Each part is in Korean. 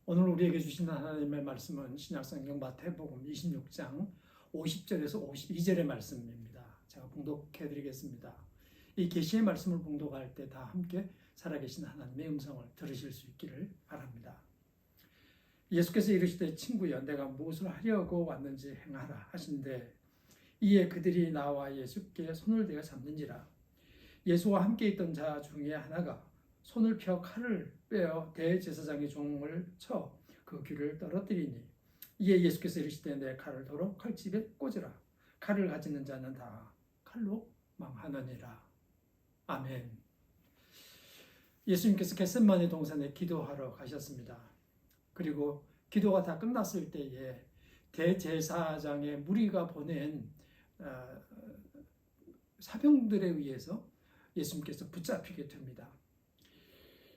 오늘 우리에게 주신 하나님의 말씀은 신약성경 마태복음 26장 50절에서 52절의 말씀입니다. 제가 봉독해 드리겠습니다. 이 계시의 말씀을 봉독할 때 다 함께 살아계신 하나님의 음성을 들으실 수 있기를 바랍니다. 예수께서 이르시되 친구여 내가 무엇을 하려고 왔는지 행하라 하신대 이에 그들이 나와 예수께 손을 대어 잡는지라. 예수와 함께 있던 자 중에 하나가 손을 펴 칼을 빼어 대제사장의 종을 쳐 그 귀를 떨어뜨리니 이에 예수께서 이르시되 내 칼을 도로 칼집에 꽂으라. 칼을 가지는 자는 다 칼로 망하느니라. 아멘. 예수님께서 겟세마네 동산에 기도하러 가셨습니다. 그리고 기도가 다 끝났을 때에 대제사장의 무리가 보낸 사병들에 의해서 예수님께서 붙잡히게 됩니다.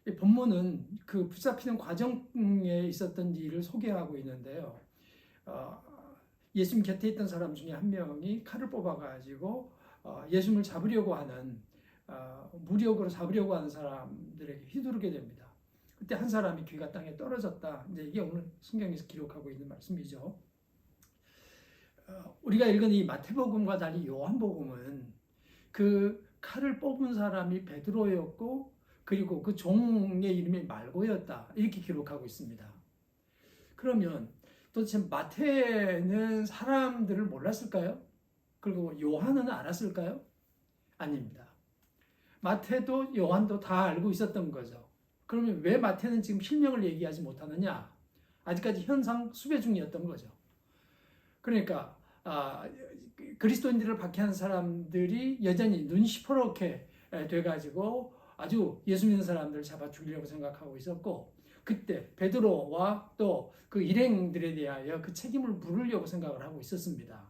이 본문은 그 붙잡히는 과정에 있었던 일을 소개하고 있는데요. 예수님 곁에 있던 사람 중에 한 명이 칼을 뽑아가지고 예수님을 잡으려고 하는 무력으로 잡으려고 하는 사람들에게 휘두르게 됩니다. 그때 한 사람이 귀가 땅에 떨어졌다. 이제 이게 오늘 성경에서 기록하고 있는 말씀이죠. 우리가 읽은 이 마태복음과 달리 요한복음은 그 칼을 뽑은 사람이 베드로였고 그리고 그 종의 이름이 말고였다 이렇게 기록하고 있습니다. 그러면 도대체 마태는 사람들을 몰랐을까요? 그리고 요한은 알았을까요? 아닙니다. 마태도 요한도 다 알고 있었던 거죠. 그러면 왜 마태는 지금 실명을 얘기하지 못하느냐? 아직까지 현상 수배 중이었던 거죠. 그러니까 그리스도인들을 박해한 사람들이 여전히 눈 시퍼렇게 돼가지고 아주 예수 믿는 사람들을 잡아 죽이려고 생각하고 있었고 그때 베드로와 또 그 일행들에 대하여 그 책임을 물으려고 생각을 하고 있었습니다.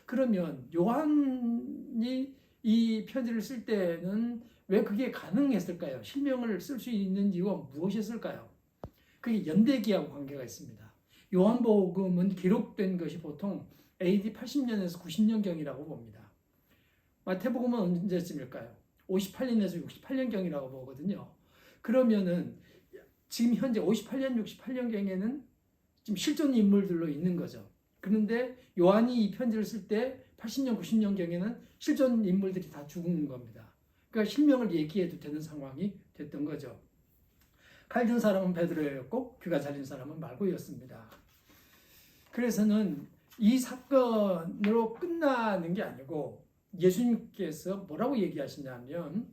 그러면 요한이 이 편지를 쓸 때는 왜 그게 가능했을까요? 실명을 쓸 수 있는 이유가 무엇이었을까요? 그게 연대기하고 관계가 있습니다. 요한복음은 기록된 것이 보통 AD 80년에서 90년경이라고 봅니다. 마태복음은 언제쯤일까요? 58년에서 68년경이라고 보거든요. 그러면은 지금 현재 58년, 68년경에는 지금 실존 인물들로 있는 거죠. 그런데 요한이 이 편지를 쓸 때 80년, 90년경에는 실존 인물들이 다 죽은 겁니다. 그러니까 실명을 얘기해도 되는 상황이 됐던 거죠. 칼 든 사람은 베드로였고 귀가 잘린 사람은 말고였습니다. 그래서는 이 사건으로 끝나는 게 아니고 예수님께서 뭐라고 얘기하시냐면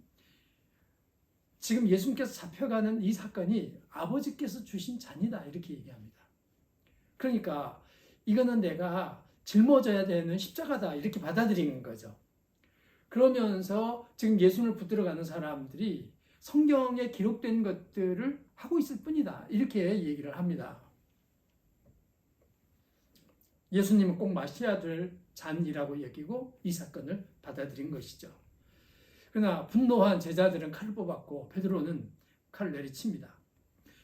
지금 예수님께서 잡혀가는 이 사건이 아버지께서 주신 잔이다 이렇게 얘기합니다. 그러니까 이거는 내가 짊어져야 되는 십자가다 이렇게 받아들이는 거죠. 그러면서 지금 예수님을 붙들어 가는 사람들이 성경에 기록된 것들을 하고 있을 뿐이다 이렇게 얘기를 합니다. 예수님은 꼭 마셔야 될 잔이라고 여기고 이 사건을 받아들인 것이죠. 그러나 분노한 제자들은 칼을 뽑았고 베드로는 칼을 내리칩니다.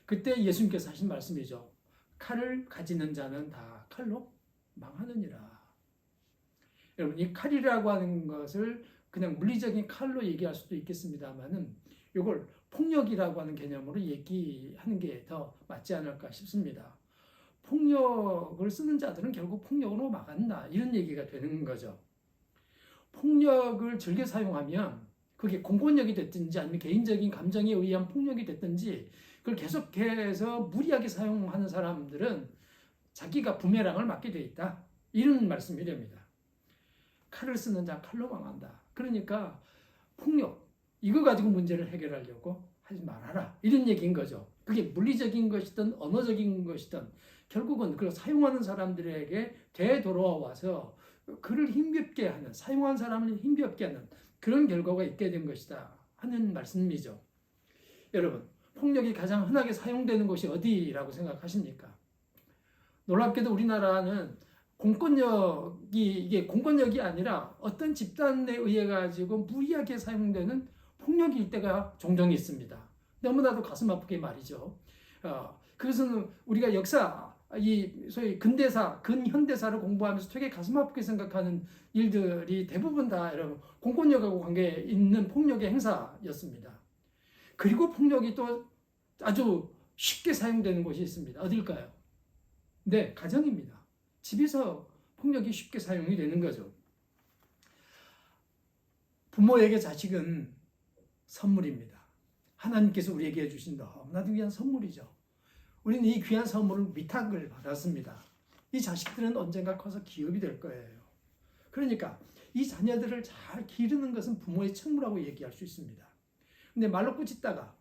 그때 예수님께서 하신 말씀이죠. 칼을 가지는 자는 다 칼로 망하느니라. 여러분 이 칼이라고 하는 것을 그냥 물리적인 칼로 얘기할 수도 있겠습니다만은 이걸 폭력이라고 하는 개념으로 얘기하는 게 더 맞지 않을까 싶습니다. 폭력을 쓰는 자들은 결국 폭력으로 막한다 이런 얘기가 되는 거죠. 폭력을 즐겨 사용하면 그게 공권력이 됐든지 아니면 개인적인 감정에 의한 폭력이 됐든지 그걸 계속해서 무리하게 사용하는 사람들은 자기가 부메랑을 맞게 돼 있다 이런 말씀이랍니다. 칼을 쓰는 자 칼로 망한다. 그러니까 폭력 이거 가지고 문제를 해결하려고 하지 말아라 이런 얘기인 거죠. 그게 물리적인 것이든 언어적인 것이든 결국은 그걸 사용하는 사람들에게 되돌아와서 그를 힘겹게 하는 사용한 사람을 힘겹게 하는 그런 결과가 있게 된 것이다 하는 말씀이죠. 여러분 폭력이 가장 흔하게 사용되는 곳이 어디라고 생각하십니까? 놀랍게도 우리나라는 이게 공권력이 아니라 어떤 집단에 의해 가지고 무리하게 사용되는 폭력일 때가 종종 있습니다. 너무나도 가슴 아프게 말이죠. 그것은 우리가 역사, 이 소위 근대사, 근현대사를 공부하면서 되게 가슴 아프게 생각하는 일들이 대부분 다 여러분 공권력하고 관계 있는 폭력의 행사였습니다. 그리고 폭력이 또 아주 쉽게 사용되는 곳이 있습니다. 어딜까요? 네, 가정입니다. 집에서 폭력이 쉽게 사용이 되는 거죠. 부모에게 자식은 선물입니다. 하나님께서 우리에게 주신 너무나도 귀한 선물이죠. 우리는 이 귀한 선물을 위탁을 받았습니다. 이 자식들은 언젠가 커서 기업이 될 거예요. 그러니까 이 자녀들을 잘 기르는 것은 부모의 책무라고 얘기할 수 있습니다. 근데 말로 꾸짖다가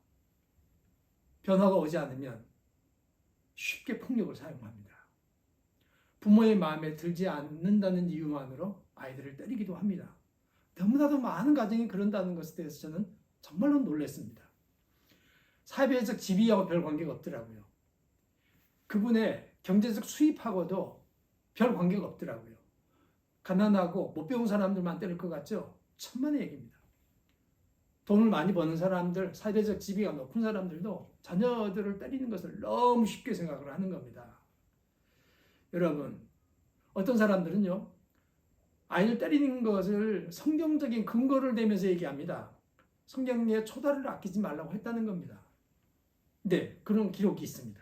변화가 오지 않으면 쉽게 폭력을 사용합니다. 부모의 마음에 들지 않는다는 이유만으로 아이들을 때리기도 합니다. 너무나도 많은 가정이 그런다는 것에 대해서 저는 정말로 놀랐습니다. 사회적 지위하고 별 관계가 없더라고요. 그분의 경제적 수입하고도 별 관계가 없더라고요. 가난하고 못 배운 사람들만 때릴 것 같죠? 천만의 얘기입니다. 돈을 많이 버는 사람들, 사회적 지위가 높은 사람들도 자녀들을 때리는 것을 너무 쉽게 생각을 하는 겁니다. 여러분, 어떤 사람들은요, 아이를 때리는 것을 성경적인 근거를 대면서 얘기합니다. 성경에 초다를 아끼지 말라고 했다는 겁니다. 네, 그런 기록이 있습니다.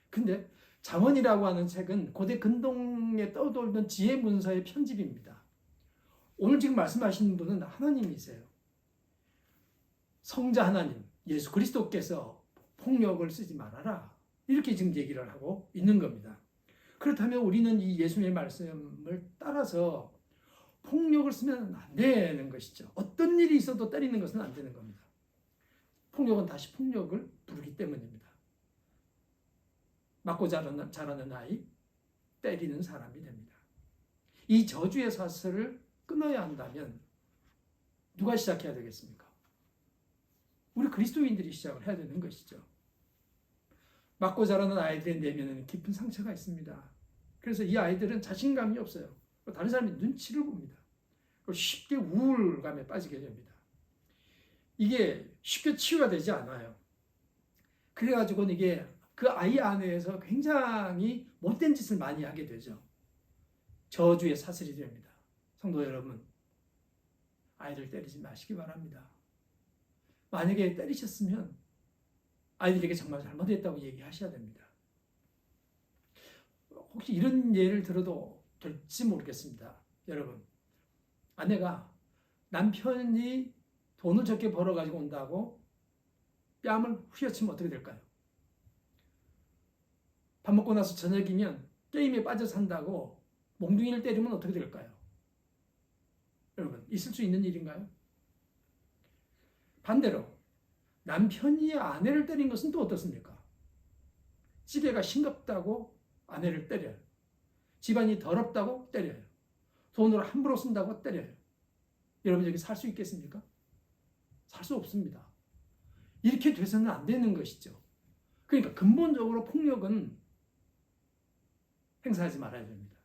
근데 잠언이라고 하는 책은 고대 근동에 떠돌던 지혜 문서의 편집입니다. 오늘 지금 말씀하시는 분은 하나님이세요. 성자 하나님, 예수 그리스도께서 폭력을 쓰지 말아라. 이렇게 지금 얘기를 하고 있는 겁니다. 그렇다면 우리는 이 예수님의 말씀을 따라서 폭력을 쓰면 안 되는 것이죠. 어떤 일이 있어도 때리는 것은 안 되는 겁니다. 폭력은 다시 폭력을 부르기 때문입니다. 맞고 자라는 아이, 때리는 사람이 됩니다. 이 저주의 사슬을 끊어야 한다면 누가 시작해야 되겠습니까? 우리 그리스도인들이 시작을 해야 되는 것이죠. 맞고 자라는 아이들의 내면에는 깊은 상처가 있습니다. 그래서 이 아이들은 자신감이 없어요. 다른 사람이 눈치를 봅니다. 쉽게 우울감에 빠지게 됩니다. 이게 쉽게 치유가 되지 않아요. 그래가지고는 이게 그 아이 안에서 굉장히 못된 짓을 많이 하게 되죠. 저주의 사슬이 됩니다. 성도 여러분, 아이들 때리지 마시기 바랍니다. 만약에 때리셨으면 아이들에게 정말 잘못했다고 얘기하셔야 됩니다. 혹시 이런 예를 들어도 될지 모르겠습니다. 여러분, 아내가 남편이 돈을 적게 벌어가지고 온다고 뺨을 후려치면 어떻게 될까요? 밥 먹고 나서 저녁이면 게임에 빠져 산다고 몽둥이를 때리면 어떻게 될까요? 여러분, 있을 수 있는 일인가요? 반대로 남편이 아내를 때린 것은 또 어떻습니까? 찌개가 싱겁다고 아내를 때려요. 집안이 더럽다고 때려요. 돈을 함부로 쓴다고 때려요. 여러분, 여기 살 수 있겠습니까? 살 수 없습니다. 이렇게 돼서는 안 되는 것이죠. 그러니까 근본적으로 폭력은 행사하지 말아야 됩니다.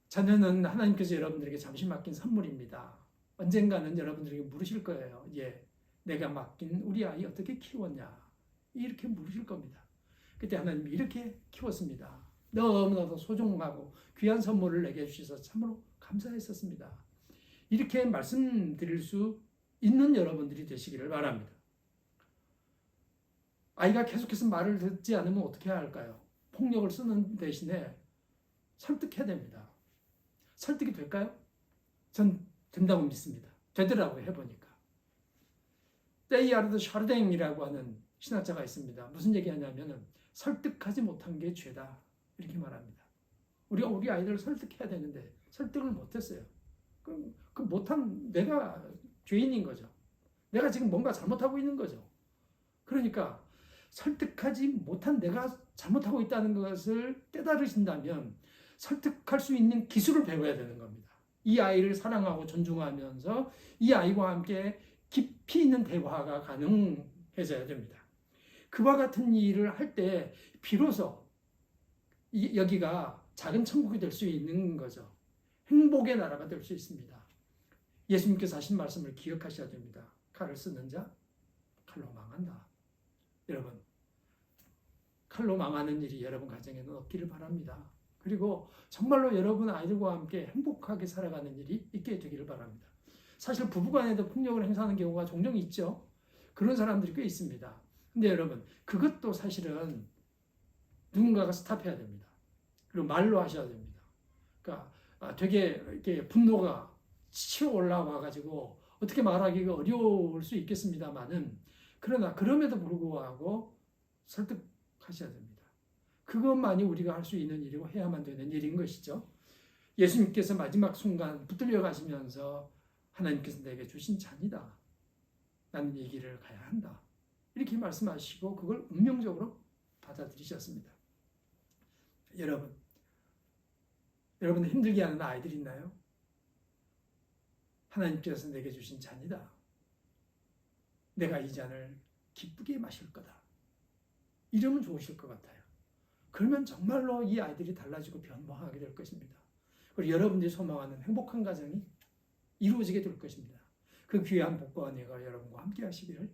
자녀는 하나님께서 여러분들에게 잠시 맡긴 선물입니다. 언젠가는 여러분들에게 물으실 거예요. 예, 내가 맡긴 우리 아이 어떻게 키웠냐? 이렇게 물으실 겁니다. 그때 하나님이 이렇게 키웠습니다. 너무나도 소중하고 귀한 선물을 내게 주셔서 참으로 감사했었습니다. 이렇게 말씀드릴 수 있는 여러분들이 되시기를 바랍니다. 아이가 계속해서 말을 듣지 않으면 어떻게 해야 할까요? 폭력을 쓰는 대신에 설득해야 됩니다. 설득이 될까요? 전 된다고 믿습니다. 되더라고요, 해보니까. 테이아르드 샤르댕이라고 하는 신학자가 있습니다. 무슨 얘기하냐면은 설득하지 못한 게 죄다, 이렇게 말합니다. 우리가 우리 아이들을 설득해야 되는데 설득을 못했어요. 그 못한 내가 죄인인 거죠. 내가 지금 뭔가 잘못하고 있는 거죠. 그러니까 설득하지 못한 내가 잘못하고 있다는 것을 깨달으신다면 설득할 수 있는 기술을 배워야 되는 겁니다. 이 아이를 사랑하고 존중하면서 이 아이와 함께 깊이 있는 대화가 가능해져야 됩니다. 그와 같은 일을 할 때 비로소 여기가 작은 천국이 될 수 있는 거죠. 행복의 나라가 될 수 있습니다. 예수님께서 하신 말씀을 기억하셔야 됩니다. 칼을 쓰는 자 칼로 망한다. 여러분, 칼로 망하는 일이 여러분 가정에는 없기를 바랍니다. 그리고 정말로 여러분 아이들과 함께 행복하게 살아가는 일이 있게 되기를 바랍니다. 사실 부부간에도 폭력을 행사하는 경우가 종종 있죠. 그런 사람들이 꽤 있습니다. 근데 여러분, 그것도 사실은 누군가가 스탑해야 됩니다. 그리고 말로 하셔야 됩니다. 그러니까 되게 이렇게 분노가 치어 올라와 가지고 어떻게 말하기가 어려울 수 있겠습니다만은, 그러나 그럼에도 불구하고 설득하셔야 됩니다. 그것만이 우리가 할 수 있는 일이고 해야만 되는 일인 것이죠. 예수님께서 마지막 순간 붙들려 가시면서 하나님께서 내게 주신 잔이다. 라는 얘기를 가야 한다. 이렇게 말씀하시고 그걸 운명적으로 받아들이셨습니다. 여러분 힘들게 하는 아이들 있나요? 하나님께서 내게 주신 잔이다. 내가 이 잔을 기쁘게 마실 거다. 이러면 좋으실 것 같아요. 그러면 정말로 이 아이들이 달라지고 변화하게 될 것입니다. 그리고 여러분들이 소망하는 행복한 가정이 이루어지게 될 것입니다. 그 귀한 복과 은혜가 여러분과 함께 하시기를